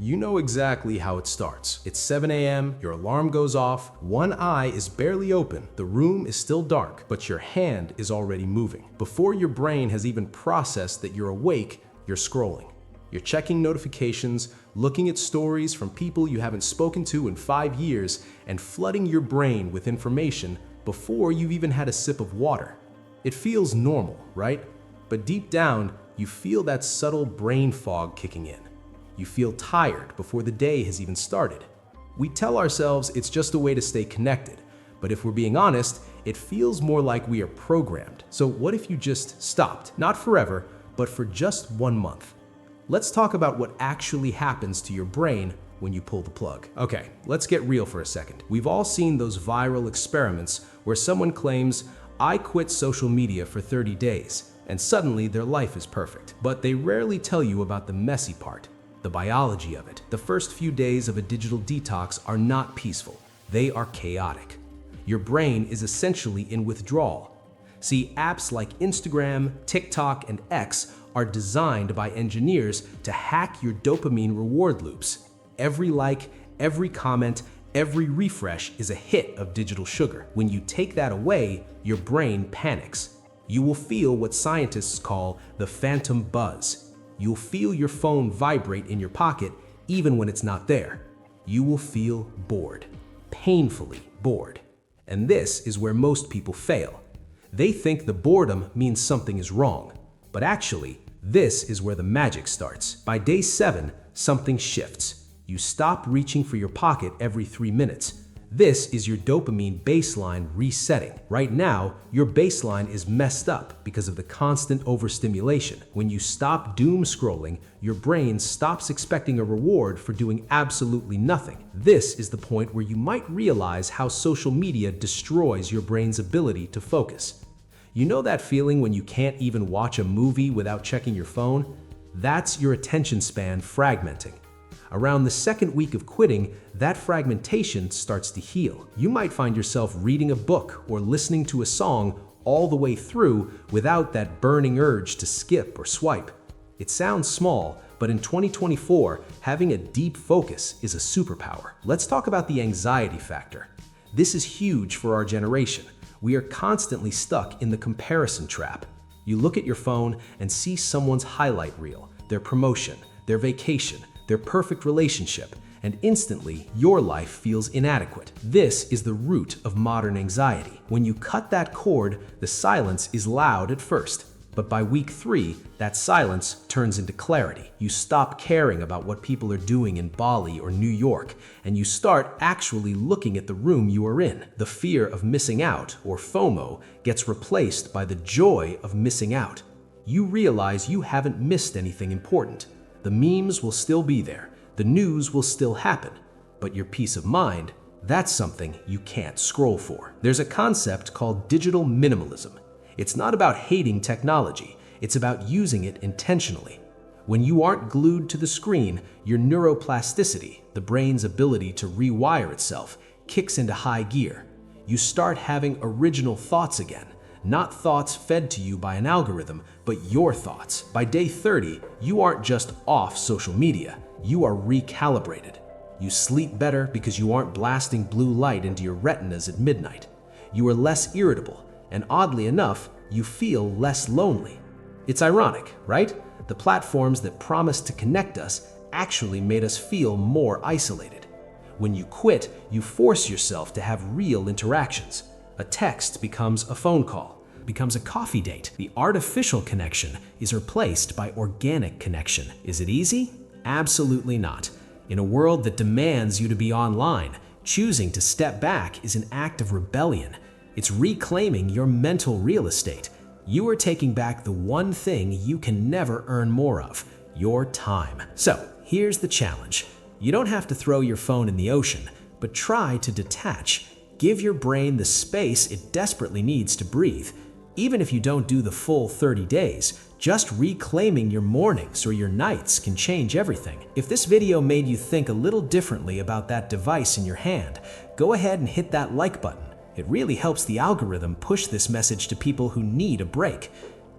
You know exactly how it starts. It's 7 a.m., your alarm goes off, one eye is barely open, the room is still dark, but your hand is already moving. Before your brain has even processed that you're awake, you're scrolling. You're checking notifications, looking at stories from people you haven't spoken to in 5 years, and flooding your brain with information before you've even had a sip of water. It feels normal, right? But deep down, you feel that subtle brain fog kicking in. You feel tired before the day has even started. We tell ourselves it's just a way to stay connected, but if we're being honest, it feels more like we are programmed. So what if you just stopped? Not forever, but for just 1 month. Let's talk about what actually happens to your brain when you pull the plug. Okay, let's get real for a second. We've all seen those viral experiments where someone claims, "I quit social media for 30 days," and suddenly their life is perfect. But they rarely tell you about the messy part. The biology of it. The first few days of a digital detox are not peaceful. They are chaotic. Your brain is essentially in withdrawal. See, apps like Instagram, TikTok, and X are designed by engineers to hack your dopamine reward loops. Every like, every comment, every refresh is a hit of digital sugar. When you take that away, your brain panics. You will feel what scientists call the phantom buzz. You'll feel your phone vibrate in your pocket even when it's not there. You will feel bored, painfully bored. And this is where most people fail. They think the boredom means something is wrong, but actually, this is where the magic starts. By day 7, something shifts. You stop reaching for your pocket every 3 minutes. This is your dopamine baseline resetting. Right now, your baseline is messed up because of the constant overstimulation. When you stop doom scrolling, your brain stops expecting a reward for doing absolutely nothing. This is the point where you might realize how social media destroys your brain's ability to focus. You know that feeling when you can't even watch a movie without checking your phone? That's your attention span fragmenting. Around the second week of quitting, that fragmentation starts to heal. You might find yourself reading a book or listening to a song all the way through without that burning urge to skip or swipe. It sounds small, but in 2024, having a deep focus is a superpower. Let's talk about the anxiety factor. This is huge for our generation. We are constantly stuck in the comparison trap. You look at your phone and see someone's highlight reel, their promotion, their vacation, their perfect relationship, and instantly your life feels inadequate. This is the root of modern anxiety. When you cut that cord, the silence is loud at first, but by week 3, that silence turns into clarity. You stop caring about what people are doing in Bali or New York, and you start actually looking at the room you are in. The fear of missing out, or FOMO, gets replaced by the joy of missing out. You realize you haven't missed anything important. The memes will still be there, the news will still happen, but your peace of mind, that's something you can't scroll for. There's a concept called digital minimalism. It's not about hating technology, it's about using it intentionally. When you aren't glued to the screen, your neuroplasticity, the brain's ability to rewire itself, kicks into high gear. You start having original thoughts again. Not thoughts fed to you by an algorithm, but your thoughts. By day 30, you aren't just off social media, you are recalibrated. You sleep better because you aren't blasting blue light into your retinas at midnight. You are less irritable, and oddly enough, you feel less lonely. It's ironic, right? The platforms that promised to connect us actually made us feel more isolated. When you quit, you force yourself to have real interactions. A text becomes a phone call, becomes a coffee date. The artificial connection is replaced by organic connection. Is it easy? Absolutely not. In a world that demands you to be online, choosing to step back is an act of rebellion. It's reclaiming your mental real estate. You are taking back the one thing you can never earn more of, your time. So, here's the challenge. You don't have to throw your phone in the ocean, but try to detach. Give your brain the space it desperately needs to breathe. Even if you don't do the full 30 days, just reclaiming your mornings or your nights can change everything. If this video made you think a little differently about that device in your hand, go ahead and hit that like button. It really helps the algorithm push this message to people who need a break.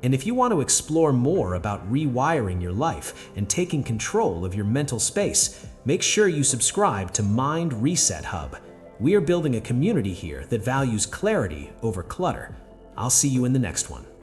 And if you want to explore more about rewiring your life and taking control of your mental space, make sure you subscribe to Mind Reset Hub. We are building a community here that values clarity over clutter. I'll see you in the next one.